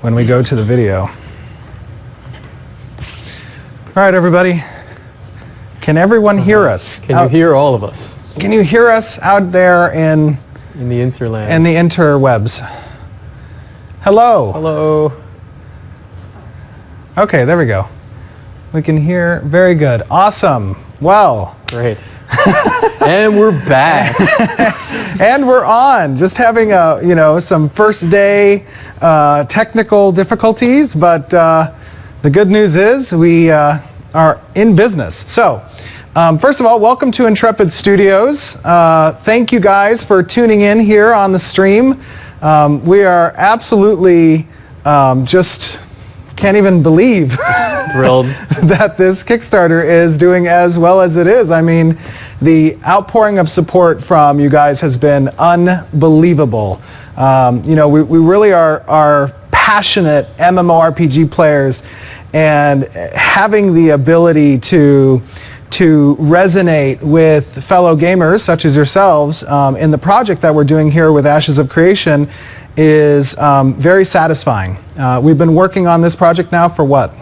when we go to the video. All right, everybody. Can everyone hear us? Can you hear all of us? Can you hear us out there in the interland? In the interwebs. Hello. Hello. Okay, there we go. We can hear. Very good. Awesome. Well. Great. And we're back. And we're on. Just having some first day technical difficulties, but the good news is we are in business. So, first of all, welcome to Intrepid Studios. Thank you guys for tuning in here on the stream. We are absolutely just can't even believe thrilled that this Kickstarter is doing as well as it is. I mean, the outpouring of support from you guys has been unbelievable. We really are passionate MMORPG players, and having the ability to resonate with fellow gamers such as yourselves in the project that we're doing here with Ashes of Creation is very satisfying. We've been working on this project now for what?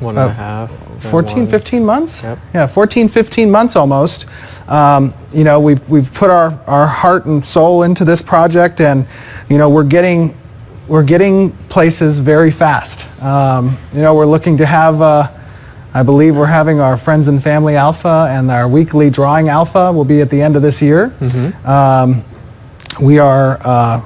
1.5. 14, 15 months? Yep. Yeah, 14, 15 months almost. We've put our heart and soul into this project, and we're getting places very fast. We're looking to have, I believe we're having our Friends and Family Alpha, and our weekly drawing Alpha will be at the end of this year. Mm-hmm. We are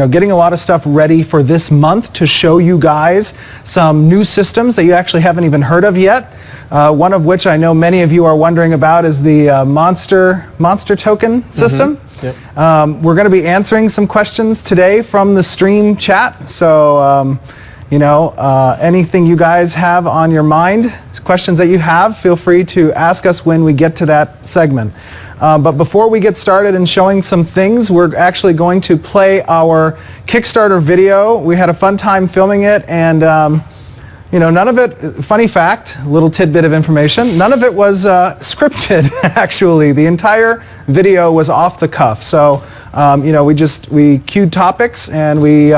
getting a lot of stuff ready for this month to show you guys some new systems that you actually haven't even heard of yet. One of which I know many of you are wondering about is the monster token system. Mm-hmm. Yep. We're going to be answering some questions today from the stream chat. So, anything you guys have on your mind, questions that you have, feel free to ask us when we get to that segment. But before we get started and showing some things, we're actually going to play our Kickstarter video. We had a fun time filming it, and none of it, funny fact, little tidbit of information, none of it was scripted, actually. The entire video was off the cuff. So, we queued topics, and we,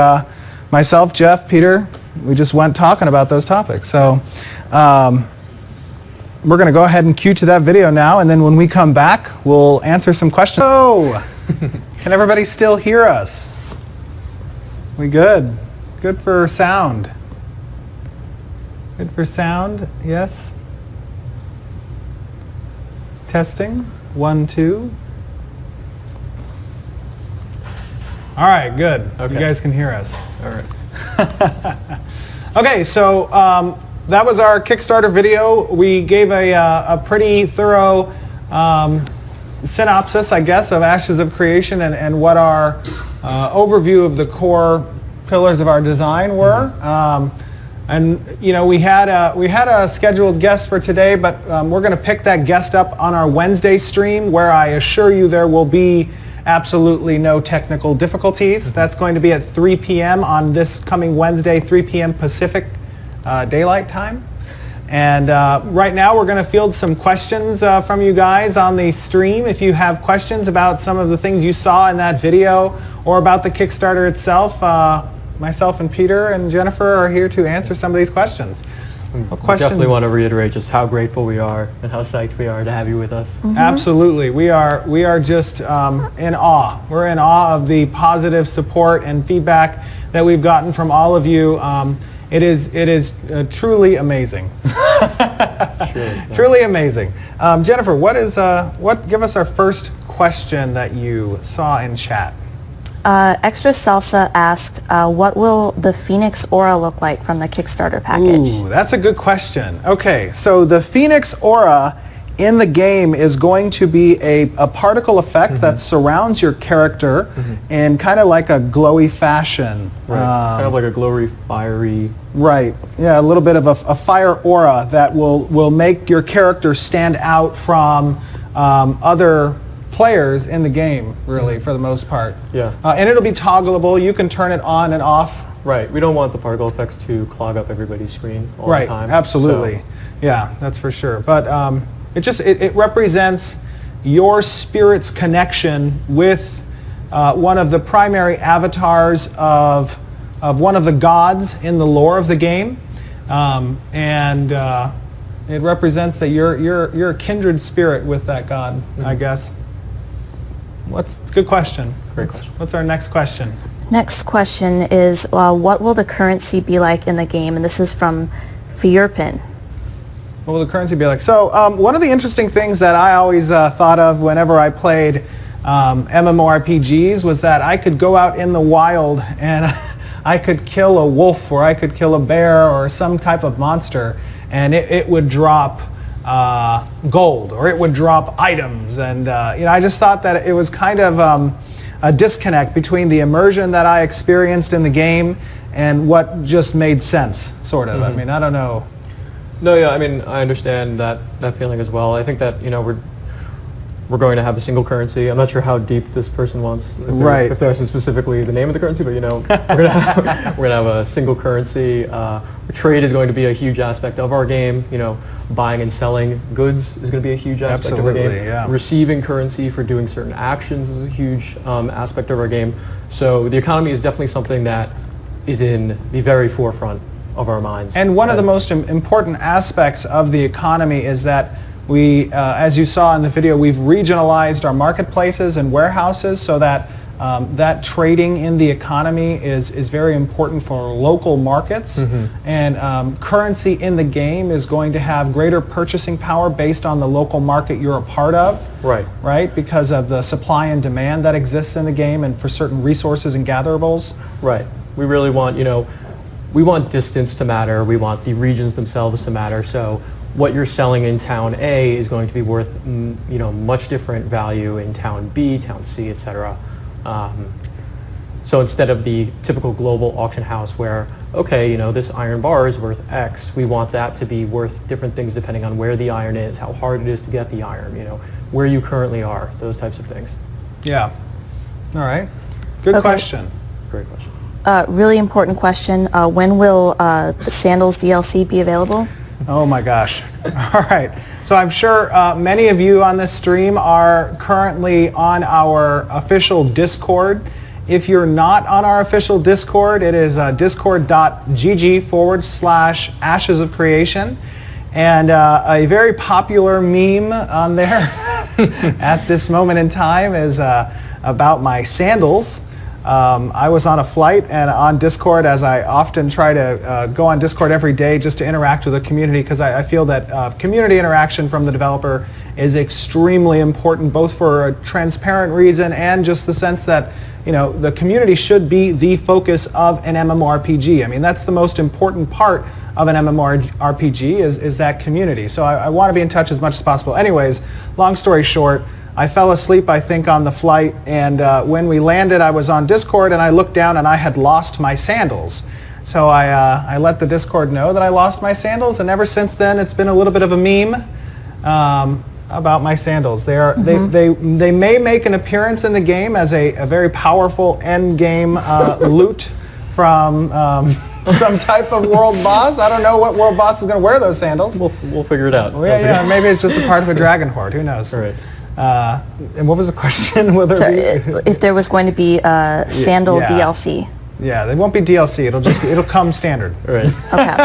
myself, Jeff, Peter, we just went talking about those topics. So, we're going to go ahead and cue to that video now, and then when we come back, we'll answer some questions. Oh, can everybody still hear us? We good? Good for sound. Good for sound, yes? Testing, 1, 2. All right, good. Okay. You guys can hear us. All right. Okay, so that was our Kickstarter video. We gave a pretty thorough synopsis, I guess, of Ashes of Creation and what our overview of the core pillars of our design were. We had a scheduled guest for today, but we're going to pick that guest up on our Wednesday stream, where I assure you there will be absolutely no technical difficulties. That's going to be at 3 p.m. on this coming Wednesday, 3 p.m. Pacific Daylight Time. And right now we're going to field some questions from you guys on the stream. If you have questions about some of the things you saw in that video or about the Kickstarter itself, myself and Peter and Jennifer are here to answer some of these questions. We definitely want to reiterate just how grateful we are and how psyched we are to have you with us. Mm-hmm. Absolutely. We are just in awe. We're in awe of the positive support and feedback that we've gotten from all of you. It is truly amazing. Truly amazing. Jennifer, give us our first question that you saw in chat. Extra Salsa asked, what will the Phoenix Aura look like from the Kickstarter package? Ooh, that's a good question. Okay, so the Phoenix Aura in the game is going to be a particle effect that surrounds your character in kind of like a glowy fashion. Right. Kind of like a glowy, fiery. Right. Yeah, a little bit of a fire aura that will make your character stand out from other players in the game, really, for the most part. Yeah. And it'll be toggleable. You can turn it on and off. Right. We don't want the particle effects to clog up everybody's screen all the time. Right. Absolutely. So. Yeah, that's for sure. But it represents your spirit's connection with one of the primary avatars of of one of the gods in the lore of the game, and it represents that you're a kindred spirit with that god, I guess. It's a good question. Great question. What's our next question? Next question is, what will the currency be like in the game? And this is from Fierpin. What will the currency be like? So one of the interesting things that I always thought of whenever I played MMORPGs was that I could go out in the wild and I could kill a wolf, or I could kill a bear or some type of monster, and it would drop gold, or it would drop items. And I just thought that it was kind of a disconnect between the immersion that I experienced in the game and what just made sense, sort of. I mean, I don't know. No, yeah, I mean, I understand that feeling as well. I think that, we're going to have a single currency. I'm not sure how deep this person wants, if they're asking specifically the name of the currency, but we're gonna have a single currency. Trade is going to be a huge aspect of our game. Buying and selling goods is going to be a huge aspect of our game. Yeah. Receiving currency for doing certain actions is a huge aspect of our game. So the economy is definitely something that is in the very forefront of our minds. And one of the most important aspects of the economy is that we, as you saw in the video, we've regionalized our marketplaces and warehouses so that that trading in the economy is very important for local markets. And currency in the game is going to have greater purchasing power based on the local market you're a part of. Right? Because of the supply and demand that exists in the game and for certain resources and gatherables. Right. We really want, we want distance to matter. We want the regions themselves to matter. So what you're selling in town A is going to be worth, much different value in town B, town C, etc. So instead of the typical global auction house where, okay, this iron bar is worth X, we want that to be worth different things depending on where the iron is, how hard it is to get the iron, where you currently are, those types of things. Yeah. All right. Good question. Great question. Really important question. When will the Sandals DLC be available? Oh my gosh. All right. So I'm sure many of you on this stream are currently on our official Discord. If you're not on our official Discord, it is discord.gg/Ashes of Creation. And a very popular meme on there at this moment in time is about my sandals. I was on a flight and on Discord, as I often try to go on Discord every day just to interact with the community, because I feel that community interaction from the developer is extremely important, both for a transparent reason and just the sense that the community should be the focus of an MMORPG. I mean, that's the most important part of an MMORPG is that community. So I want to be in touch as much as possible. Anyways, long story short, I fell asleep, I think, on the flight, and when we landed, I was on Discord, and I looked down, and I had lost my sandals. So I let the Discord know that I lost my sandals, and ever since then, it's been a little bit of a meme about my sandals. They may make an appearance in the game as a very powerful end game loot from some type of world boss. I don't know what world boss is going to wear those sandals. We'll figure it out. Well, yeah, maybe it's just a part of a dragon horde. Who knows? All right. And what was the question? If there was going to be a Sandal DLC. Yeah, they won't be DLC. It'll come standard. All right. Okay.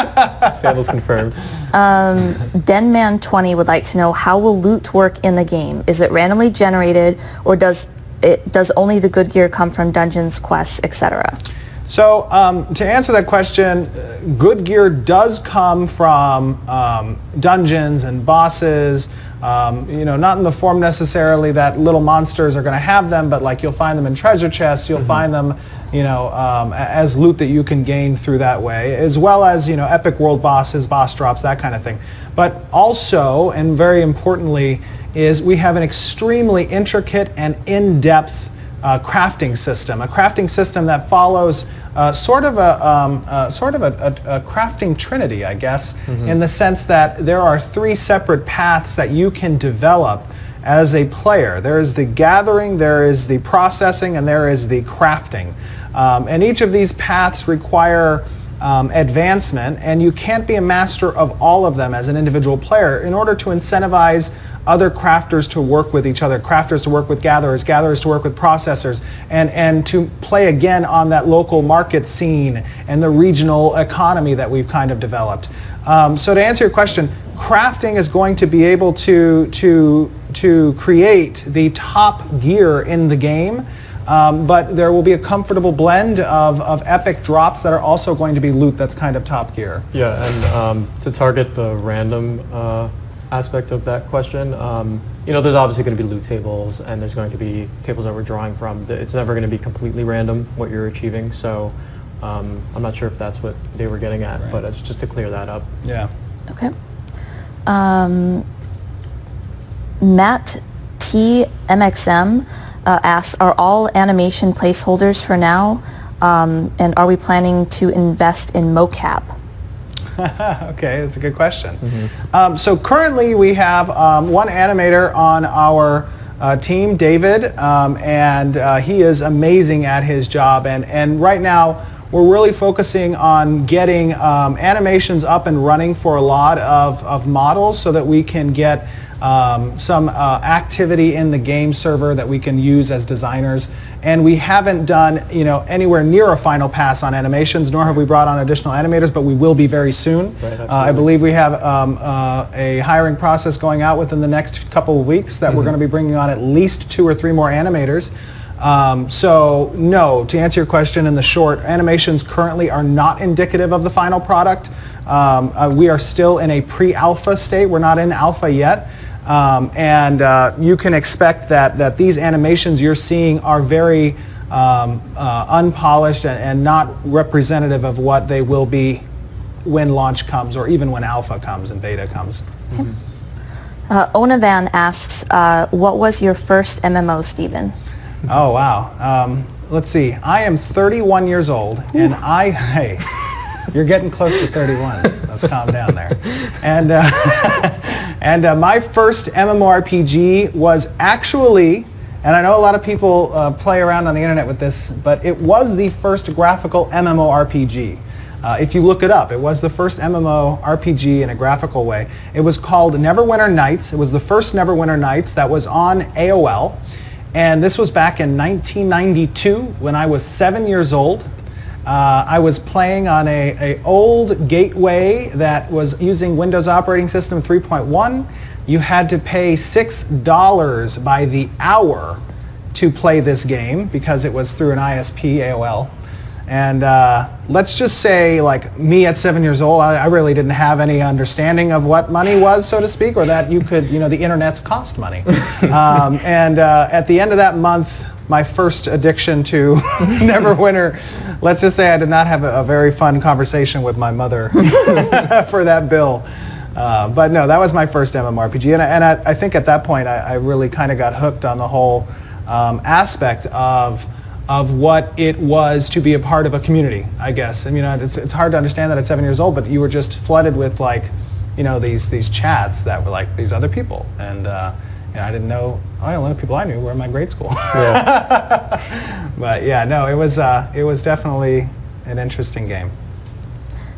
Sandals confirmed. Denman20 would like to know, how will loot work in the game? Is it randomly generated, or does only the good gear come from dungeons, quests, etc.? So to answer that question, good gear does come from dungeons and bosses. Not in the form necessarily that little monsters are going to have them, but like you'll find them in treasure chests, you'll find them, as loot that you can gain through that way, as well as, epic world bosses, boss drops, that kind of thing. But also, and very importantly, is we have an extremely intricate and in-depth crafting system, a crafting system that follows sort of a crafting trinity, I guess, in the sense that there are 3 separate paths that you can develop as a player. There is the gathering, there is the processing, and there is the crafting. And each of these paths require advancement, and you can't be a master of all of them as an individual player. In order to incentivize other crafters to work with each other, crafters to work with gatherers, gatherers to work with processors, and to play again on that local market scene and the regional economy that we've kind of developed. So to answer your question, crafting is going to be able to create the top gear in the game, but there will be a comfortable blend of epic drops that are also going to be loot that's kind of top gear. Yeah, and to target the random aspect of that question, there's obviously going to be loot tables, and there's going to be tables that we're drawing from. It's never going to be completely random what you're achieving, so I'm not sure if that's what they were getting at, but it's just to clear that up. Yeah. Okay. Matt TMXM asks, are all animation placeholders for now, and are we planning to invest in mocap? Okay, that's a good question. So currently we have one animator on our team, David, and he is amazing at his job, and right now we're really focusing on getting animations up and running for a lot of models so that we can get some activity in the game server that we can use as designers. And we haven't done anywhere near a final pass on animations, nor have we brought on additional animators, but we will be very soon. Right, I believe we have a hiring process going out within the next couple of weeks that we're going to be bringing on at least 2 or 3 more animators. So no, to answer your question in the short, animations currently are not indicative of the final product. We are still in a pre-alpha state. We're not in alpha yet. And you can expect that these animations you're seeing are very unpolished and not representative of what they will be when launch comes, or even when alpha comes and beta comes. Okay. Onavan asks, what was your first MMO, Stephen? Oh, wow. Let's see. I am 31 years old, and hey, you're getting close to 31. Let's calm down there. And my first MMORPG was actually, and I know a lot of people play around on the internet with this, but it was the first graphical MMORPG. If you look it up, it was the first MMORPG in a graphical way. It was called Neverwinter Nights. It was the first Neverwinter Nights that was on AOL. And this was back in 1992 when I was 7 years old. I was playing on a old gateway that was using Windows operating system 3.1. You had to pay $6 by the hour to play this game because it was through an ISP, AOL. And let's just say, like me at 7 years old, I really didn't have any understanding of what money was, so to speak, or that you could, the internet's cost money. And at the end of that month, my first addiction to Neverwinter, let's just say I did not have a very fun conversation with my mother for that bill. But no, that was my first MMORPG, and I think at that point I really kind of got hooked on the whole aspect of what it was to be a part of a community, I guess. I mean, it's hard to understand that at 7 years old, but you were just flooded with these chats that were like these other people, and I didn't know. The only people I knew were in my grade school. Yeah. But yeah, no, it was definitely an interesting game.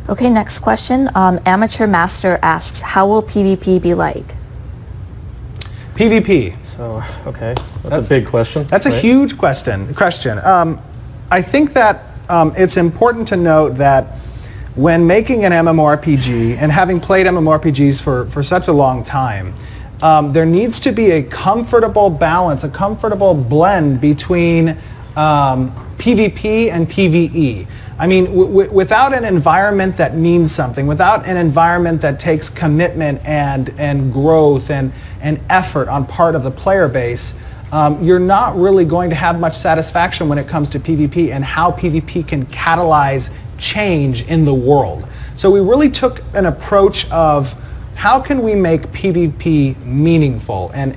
Okay, next question. Amateur Master asks, how will PvP be like? PvP. So, okay, that's a big question. That's a huge question. I think that it's important to note that when making an MMORPG, and having played MMORPGs for such a long time, there needs to be a comfortable balance, a comfortable blend between PvP and PvE. I mean, without an environment that means something, without an environment that takes commitment and growth and effort on part of the player base, you're not really going to have much satisfaction when it comes to PvP and how PvP can catalyze change in the world. So we really took an approach of how can we make PvP meaningful and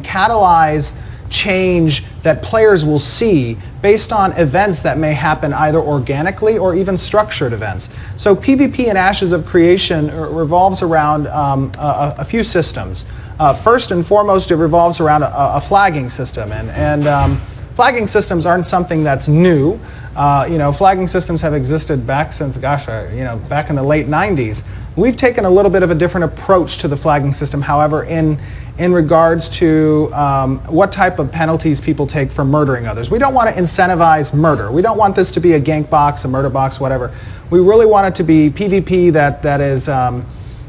catalyze change that players will see based on events that may happen either organically or even structured events. So PvP in Ashes of Creation revolves around a few systems. First and foremost, it revolves around a flagging system, and flagging systems aren't something that's new. Flagging systems have existed back since, back in the late 90s. We've taken a little bit of a different approach to the flagging system. However, in in regards to what type of penalties people take for murdering others. We don't want to incentivize murder. We don't want this to be a gank box, a murder box, whatever. We really want it to be PvP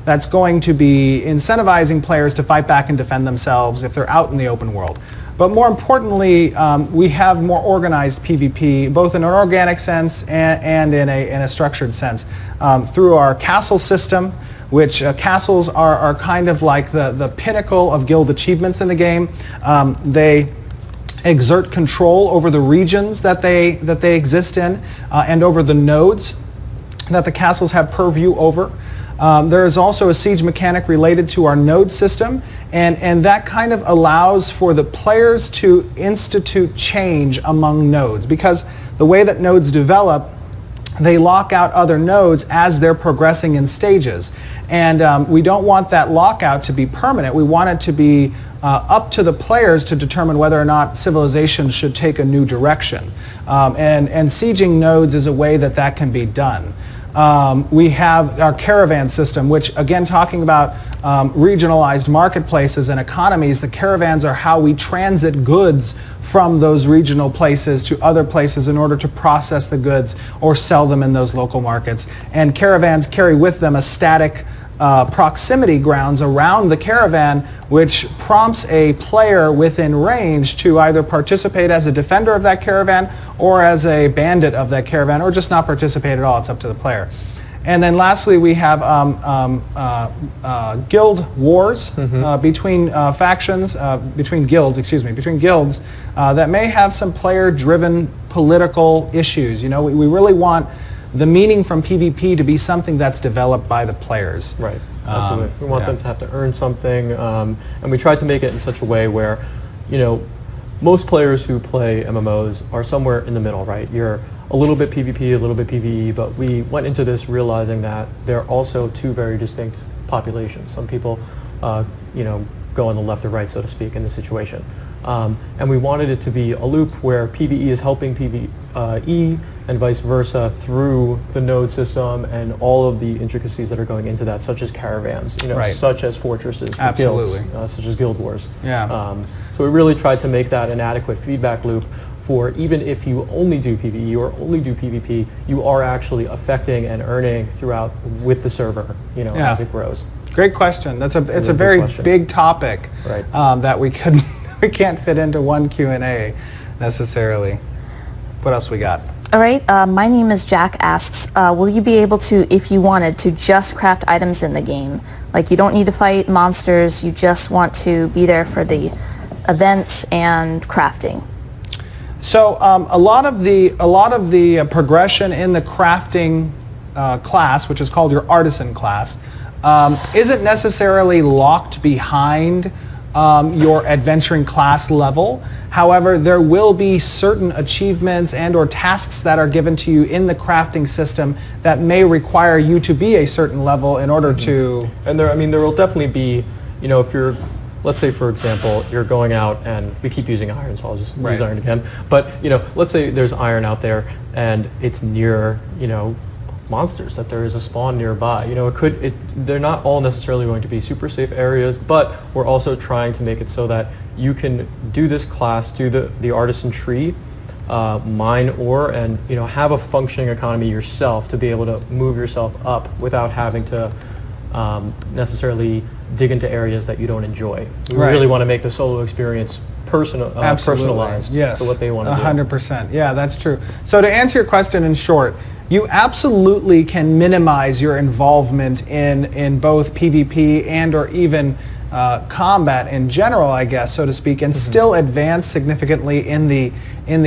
that's going to be incentivizing players to fight back and defend themselves if they're out in the open world. But more importantly, we have more organized PvP, both in an organic sense and in a structured sense, through our castle system, which castles are kind of like the pinnacle of guild achievements in the game. They exert control over the regions that they exist in and over the nodes that the castles have purview over. There is also a siege mechanic related to our node system, and that kind of allows for the players to institute change among nodes, because the way that nodes develop, they lock out other nodes as they're progressing in stages. And we don't want that lockout to be permanent. We want it to be up to the players to determine whether or not civilization should take a new direction. And sieging nodes is a way that can be done. We have our caravan system, which, again, talking about regionalized marketplaces and economies, the caravans are how we transit goods from those regional places to other places in order to process the goods or sell them in those local markets. And caravans carry with them a static proximity grounds around the caravan, which prompts a player within range to either participate as a defender of that caravan or as a bandit of that caravan, or just not participate at all. It's up to the player. And then lastly, we have guild wars between factions, between guilds that may have some player-driven political issues. You know, we really want the meaning from PvP to be something that's developed by the players. Right, absolutely. We want them to have to earn something, and we try to make it in such a way where, you know, most players who play MMOs are somewhere in the middle, right? You're a little bit PvP, a little bit PvE, but we went into this realizing that they're also two very distinct populations. Some people, you know, go on the left or right, so to speak, in the situation. And we wanted it to be a loop where PvE is helping PvE and vice versa through the node system and all of the intricacies that are going into that, such as caravans, you know, such as fortresses, for guilds, such as guild wars. Yeah. So we really tried to make that an adequate feedback loop for even if you only do PvE or only do PvP, you are actually affecting and earning throughout with the server, you know, as it grows. Great question. It's a very big topic that we can't fit into one Q&A necessarily. What else we got? All right, my name is Jack asks, will you be able to, if you wanted, to just craft items in the game? Like, you don't need to fight monsters, you just want to be there for the events and crafting. So a lot of the progression in the crafting class, which is called your artisan class, isn't necessarily locked behind your adventuring class level. However, there will be certain achievements and or tasks that are given to you in the crafting system that may require you to be a certain level in order to... And there will definitely be, you know, if you're, let's say for example, you're going out and we keep using iron, so I'll just use iron again. But, you know, let's say there's iron out there and it's near, you know, monsters, that there is a spawn nearby. You know, they're not all necessarily going to be super safe areas, but we're also trying to make it so that you can do this class, do the artisan tree, mine ore, and, you know, have a functioning economy yourself to be able to move yourself up without having to necessarily dig into areas that you don't enjoy. We really want to make the solo experience personalized to what they want to do. 100%. Yeah, that's true. So to answer your question in short, you absolutely can minimize your involvement in both PvP and or even combat in general, I guess, so to speak, and still advance significantly in the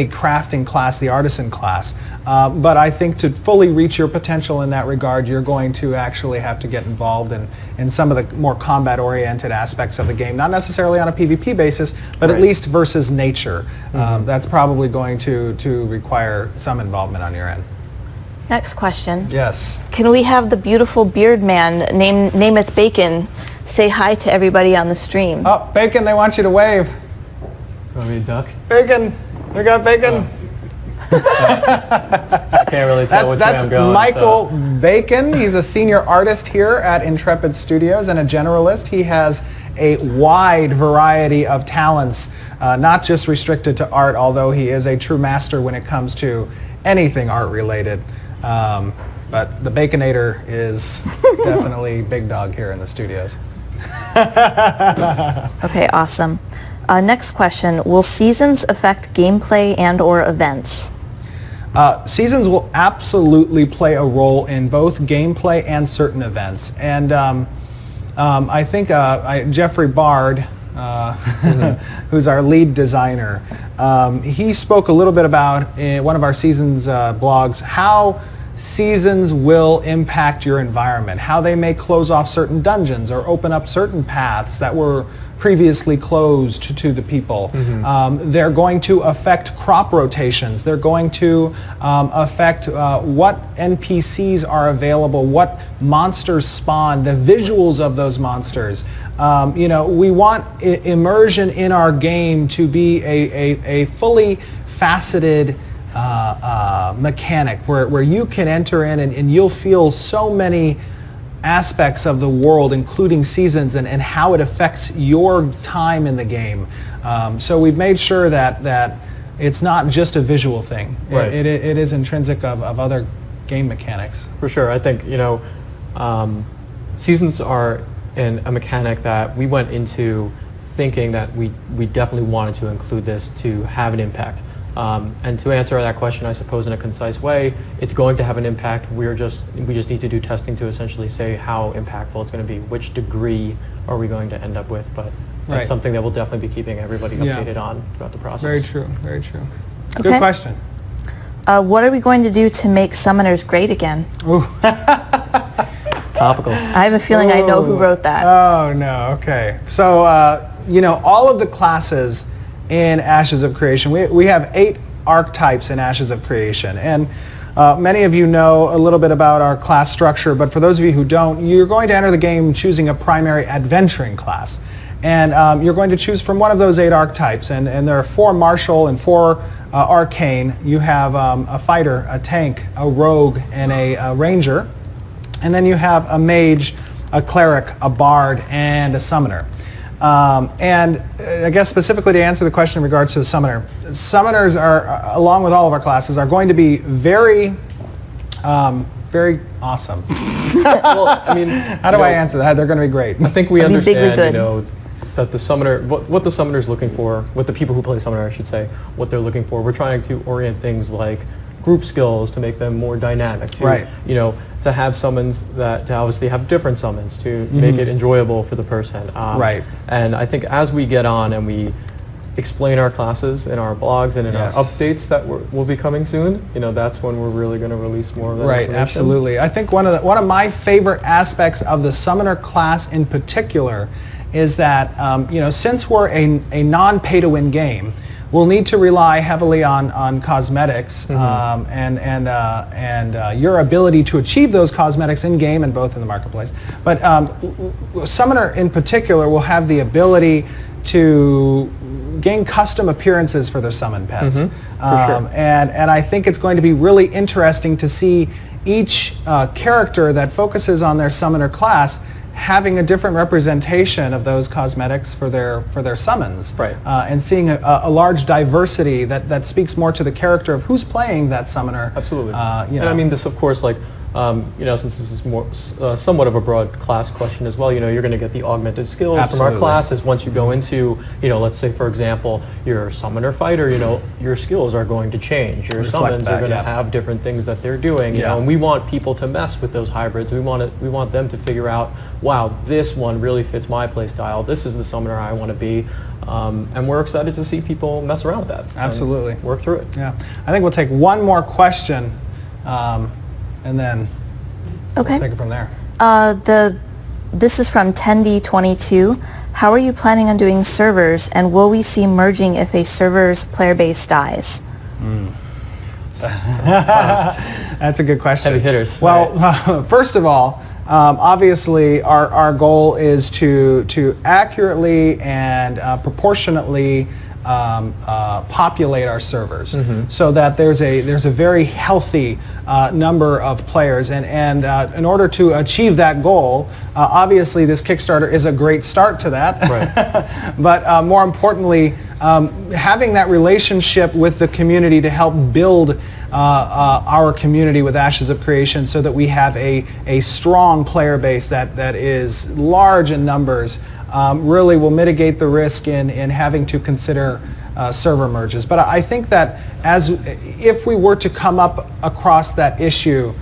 crafting class, the artisan class. But I think to fully reach your potential in that regard, you're going to actually have to get involved in some of the more combat-oriented aspects of the game, not necessarily on a PvP basis, but at least versus nature. That's probably going to require some involvement on your end. Next question. Yes. Can we have the beautiful beard man, nameth Bacon, say hi to everybody on the stream? Oh, Bacon, they want you to wave. Want me to duck? Bacon, we got Bacon. I can't really tell which way I'm going. That's Michael Bacon. He's a senior artist here at Intrepid Studios and a generalist. He has a wide variety of talents, not just restricted to art, although he is a true master when it comes to anything art related. But the Baconator is definitely big dog here in the studios. Okay, awesome. Next question, will seasons affect gameplay and or events? Seasons will absolutely play a role in both gameplay and certain events. And I think Jeffrey Bard, who's our lead designer, he spoke a little bit about in one of our seasons blogs how seasons will impact your environment, how they may close off certain dungeons or open up certain paths that were previously closed to the people. They're going to affect crop rotations. They're going to affect what NPCs are available, what monsters spawn, the visuals of those monsters. We want immersion in our game to be a fully faceted mechanic where you can enter in and you'll feel so many aspects of the world, including seasons and how it affects your time in the game. So we've made sure that it's not just a visual thing. Right. It is intrinsic of other game mechanics. For sure. I think, seasons are a mechanic that we went into thinking that we definitely wanted to include this to have an impact. And to answer that question, I suppose, in a concise way, it's going to have an impact. We just need to do testing to essentially say how impactful it's going to be, which degree are we going to end up with. But that's something that we'll definitely be keeping everybody updated on throughout the process. Very true, very true. Okay. Good question. What are we going to do to make summoners great again? Ooh. Topical. I have a feeling I know who wrote that. Oh, no, okay. So, all of the classes in Ashes of Creation, we have 8 archetypes in Ashes of Creation. And many of you know a little bit about our class structure, but for those of you who don't, you're going to enter the game choosing a primary adventuring class. And you're going to choose from one of those 8 archetypes. And there are 4 martial and 4 arcane. You have a fighter, a tank, a rogue, and a ranger. And then you have a mage, a cleric, a bard, and a summoner. And I guess specifically to answer the question in regards to the summoner, summoners are, along with all of our classes, are going to be very, very awesome. Well, I mean, how do I answer that? They're going to be great. I think we That'd be bigly understand, good. that the summoner, what the summoner's looking for, what the people who play summoner, I should say, what they're looking for. We're trying to orient things like group skills to make them more dynamic, to have summons to obviously have different summons to make it enjoyable for the person. Right. And I think as we get on and we explain our classes in our blogs and in our updates that will be coming soon, that's when we're really going to release more of that Right, information. absolutely. I think one of my favorite aspects of the summoner class in particular is that since we're a non-pay-to-win game, we'll need to rely heavily on cosmetics and your ability to achieve those cosmetics in game and both in the marketplace. But Summoner in particular will have the ability to gain custom appearances for their summon pets. For sure. And I think it's going to be really interesting to see each character that focuses on their summoner class having a different representation of those cosmetics for their summons, right? And seeing a large diversity that speaks more to the character of who's playing that summoner. Absolutely. And I mean, this, of course, since this is more somewhat of a broad class question as well, you're going to get the augmented skills from our classes. Once you go into, let's say, for example, your summoner fighter, your skills are going to change. Your summons are going to have different things that they're doing, and we want people to mess with those hybrids. We want them to figure out, wow, this one really fits my play style. This is the summoner I want to be. And we're excited to see people mess around with that. Absolutely. And work through it. Yeah. I think we'll take one more question. And then we'll take it from there. This is from Tendy22. How are you planning on doing servers, and will we see merging if a server's player base dies? That's a good question. Heavy hitters. Well, first of all, obviously our goal is to accurately and proportionately populate our servers, so that there's a very healthy number of players, and in order to achieve that goal, obviously this Kickstarter is a great start to that. Right. But more importantly, having that relationship with the community to help build our community with Ashes of Creation, so that we have a strong player base that is large in numbers, really will mitigate the risk in having to consider server merges. But I think that if we were to come up across that issue,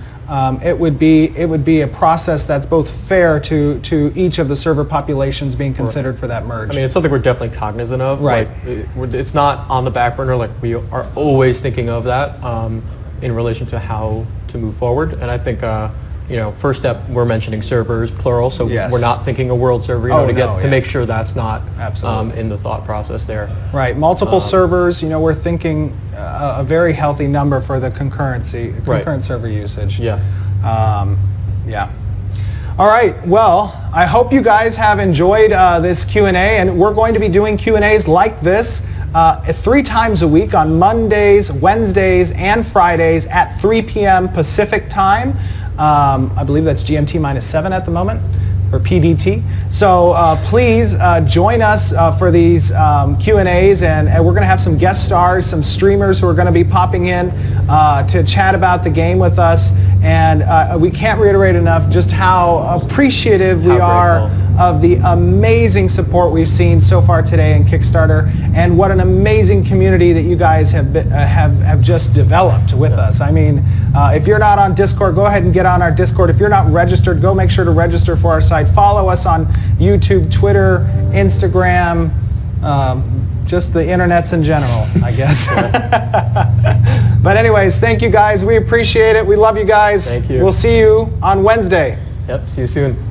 it would be a process that's both fair to each of the server populations being considered for that merge. I mean, it's something we're definitely cognizant of. Right. Like, it's not on the back burner. Like, we are always thinking of that in relation to how to move forward. And I think, first step, we're mentioning servers, plural, so Yes. we're not thinking a world server, to make sure that's not in the thought process there. Right, multiple servers, we're thinking a very healthy number for the concurrent server usage. Yeah. Yeah. All right, well, I hope you guys have enjoyed this Q&A, and we're going to be doing Q&As like this 3 times a week on Mondays, Wednesdays, and Fridays at 3 p.m. Pacific time. I believe that's GMT -7 at the moment, or PDT. So please join us for these Q&As, and we're going to have some guest stars, some streamers who are going to be popping in to chat about the game with us. And we can't reiterate enough just how appreciative we are of the amazing support we've seen so far today in Kickstarter, and what an amazing community that you guys have just developed with us. I mean, if you're not on Discord, go ahead and get on our Discord. If you're not registered, go make sure to register for our site. Follow us on YouTube, Twitter, Instagram, just the internets in general, I guess. But anyways, thank you guys. We appreciate it. We love you guys. Thank you. We'll see you on Wednesday. Yep, see you soon.